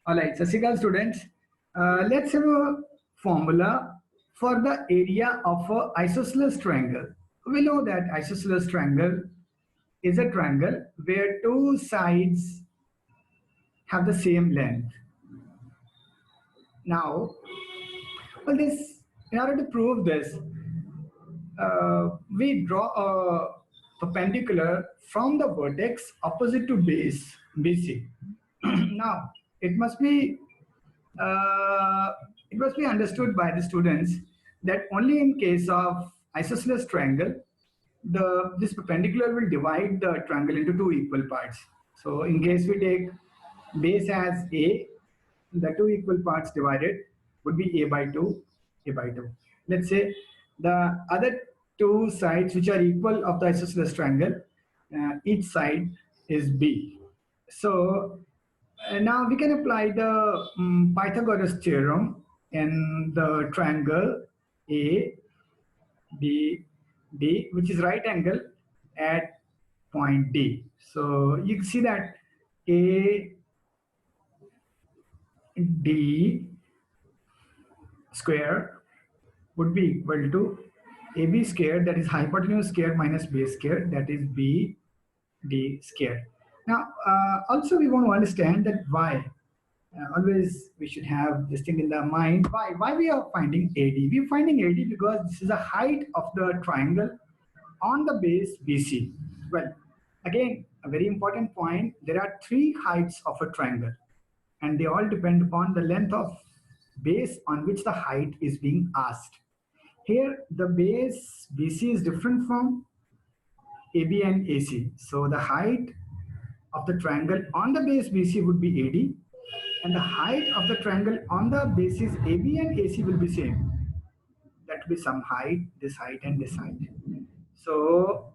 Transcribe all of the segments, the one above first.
All right, Sasigal students, let's have a formula for the area of an isosceles triangle. We know that isosceles triangle is a triangle where two sides have the same length. Now, well, this in order to prove this, we draw a perpendicular from the vertex opposite to base BC. Now, it must be uh, it must be understood by the students that only in case of isosceles triangle, this perpendicular will divide the triangle into two equal parts. So in case we take base as A, the two equal parts divided would be A by 2, A by 2. Let's say the other two sides which are equal of the isosceles triangle, each side is B. So now we can apply the Pythagoras theorem in the triangle A, B, D, which is right angle at point D. So you can see that A, D square would be equal to AB square, that is hypotenuse square minus base square, that is BD square. Now, also we want to understand that why. Always we should have this thing in the mind. Why we are finding AD? We are finding AD because this is the height of the triangle on the base BC. Well, again, a very important point. There are three heights of a triangle, and they all depend upon the length of base on which the height is being asked. Here, the base BC is different from AB and AC. So the height of the triangle on the base BC would be AD, and the height of the triangle on the basis AB and AC will be same. That will be some height, this height, and this height. So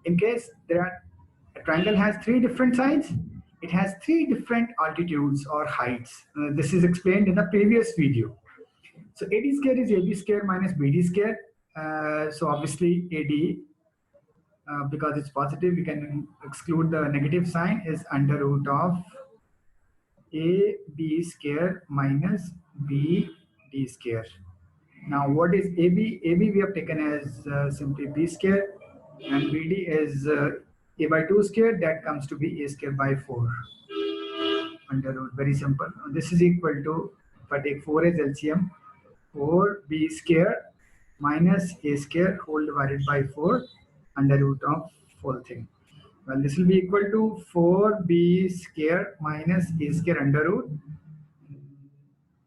in case a triangle has three different sides, it has three different altitudes or heights. This is explained in the previous video. So AD square is AB square minus BD square. So obviously AD, because it's positive, we can exclude the negative sign, is under root of AB square minus BD square. Now what is AB? AB we have taken as simply B square, and BD is A by 2 square, that comes to be A square by 4 under root. Very simple. This is equal to, if I take 4 as LCM, 4B square minus A square whole divided by 4 under root of whole thing. Well, this will be equal to 4B square minus A square under root.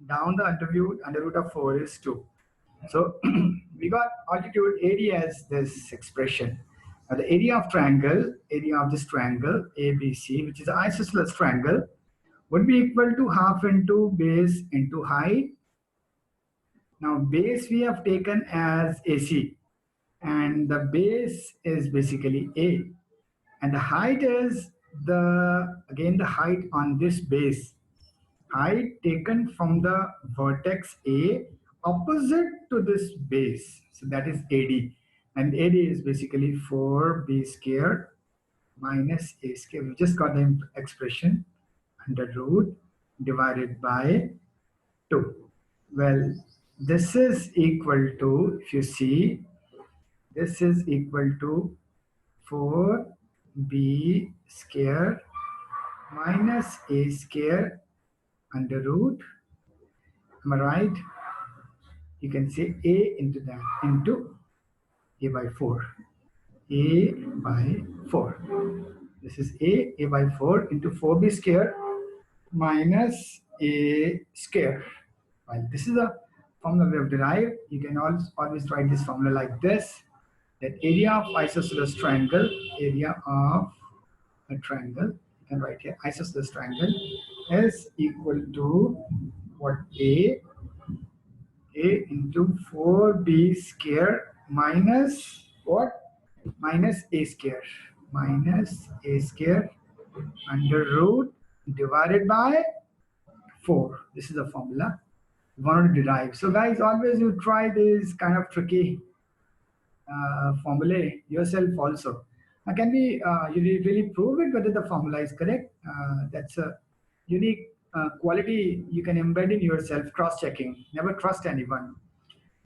Down the under root of 4 is 2. So we got altitude area as this expression. The area of this triangle ABC, which is an isosceles triangle, would be equal to half into base into height. Now base we have taken as AC, and the base is basically A, and the height is again the height on this base, height taken from the vertex A opposite to this base. So that is AD, and AD is basically 4B square minus A square. We just got the expression under root divided by 2. Well, this is equal to, if you see, this is equal to 4B square minus A square under root. Am I right? You can say A into that, into A by 4. A by 4. This is A by 4 into 4B square minus A square. Well, this is a formula we have derived. You can always write this formula like this. That area of isosceles triangle, area of a triangle, you can write here isosceles triangle, is equal to what? A into 4B square minus what? Minus A square. Minus A square under root divided by 4. This is the formula we want to derive. So guys, always you try this kind of tricky formulae yourself also. Can we you really prove it whether the formula is correct? That's a unique quality you can embed in yourself, cross-checking. Never trust anyone,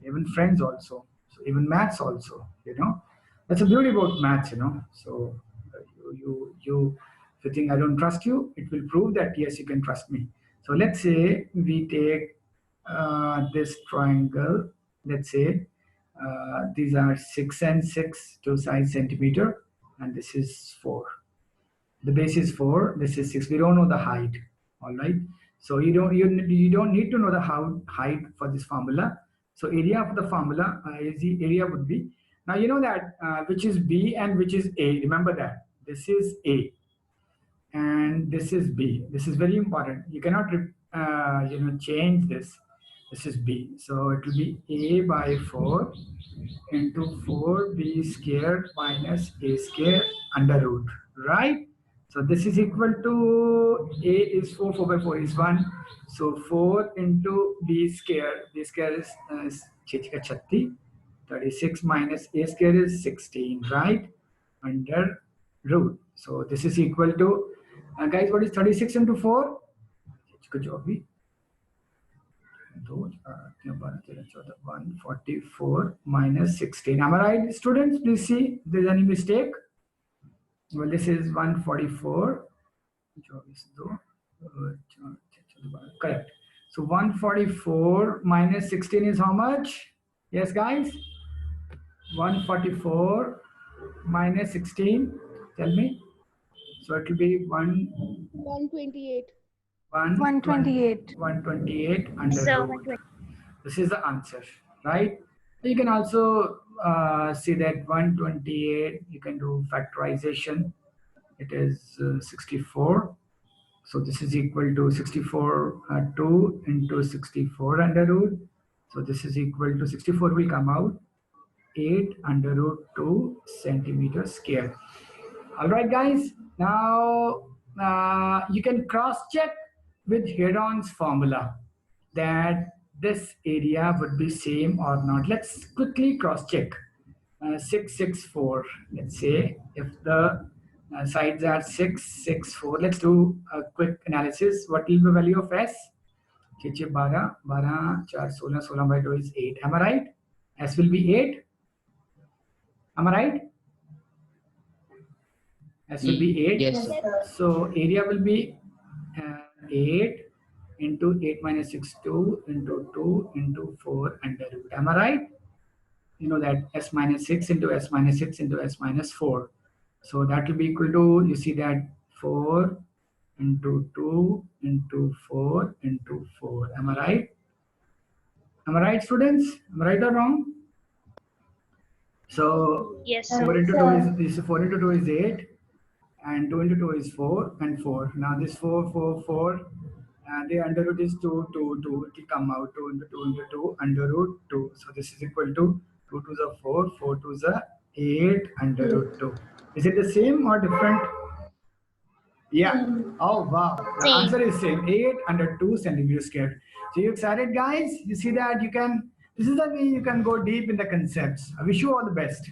even friends also. So even maths also, That's the beauty about maths, So if you think I don't trust you, it will prove that yes, you can trust me. So let's say we take this triangle. Let's say these are 6 and 6, 2 sides centimeter, and this is 4. The base is 4, this is 6. We don't know the height. All right, so you don't need to know the height for this formula. So area of the formula is the area would be, now you know that which is B and which is A. Remember that this is A and this is B. This is very important. You cannot change this. This is B, so it will be A by 4 into 4B squared minus A squared under root, right? So this is equal to A is 4, 4 by 4 is 1. So 4 into B squared is 36 minus A squared is 16, right? Under root. So this is equal to, guys, what is 36 into 4? 144 minus 16. Am I right, students? Please see if there's any mistake. Well, this is 144. Correct. So 144 minus 16 is how much? Yes, guys? 144 minus 16. Tell me. So it will be 128. 128 under root. This is the answer, right? You can also see that 128, you can do factorization. It is 64. So this is equal to 64, 2 into 64 under root. So this is equal to 64 will come out 8 under root 2 centimeter square. All right, guys. Now you can cross check with Heron's formula that this area would be same or not. Let's quickly cross check. 6, 6, 4. Let's say if the sides are 6, 6, 4. Let's do a quick analysis. What will be the value of S? 12, 12, 4, 16, 16 by 2 is 8. Am I right? S will be 8. Am I right? S will be 8. Yes. So area will be 8 into 8 minus 6, 2 into 2 into 4 under root. Am I right? You know that S minus 6 into S minus 6 into S minus 4. So that will be equal to, you see that 4 into 2 into 4 into 4. Am I right? Am I right, students? Am I right or wrong? So Yes, 4 into 2 is 4 into 2 is 8. And 2 into 2 is 4 and 4. Now this 4, 4, 4, and the under root is 2, 2, 2. It will come out 2 into 2 into 2 under root 2. So this is equal to 2 to the 4, 4 to the 8 under root 2. Is it the same or different? Yeah. Oh, wow. The answer is same. 8 under 2 centimeter squared. So you excited, guys? You see that you can, this is the way you can go deep in the concepts. I wish you all the best.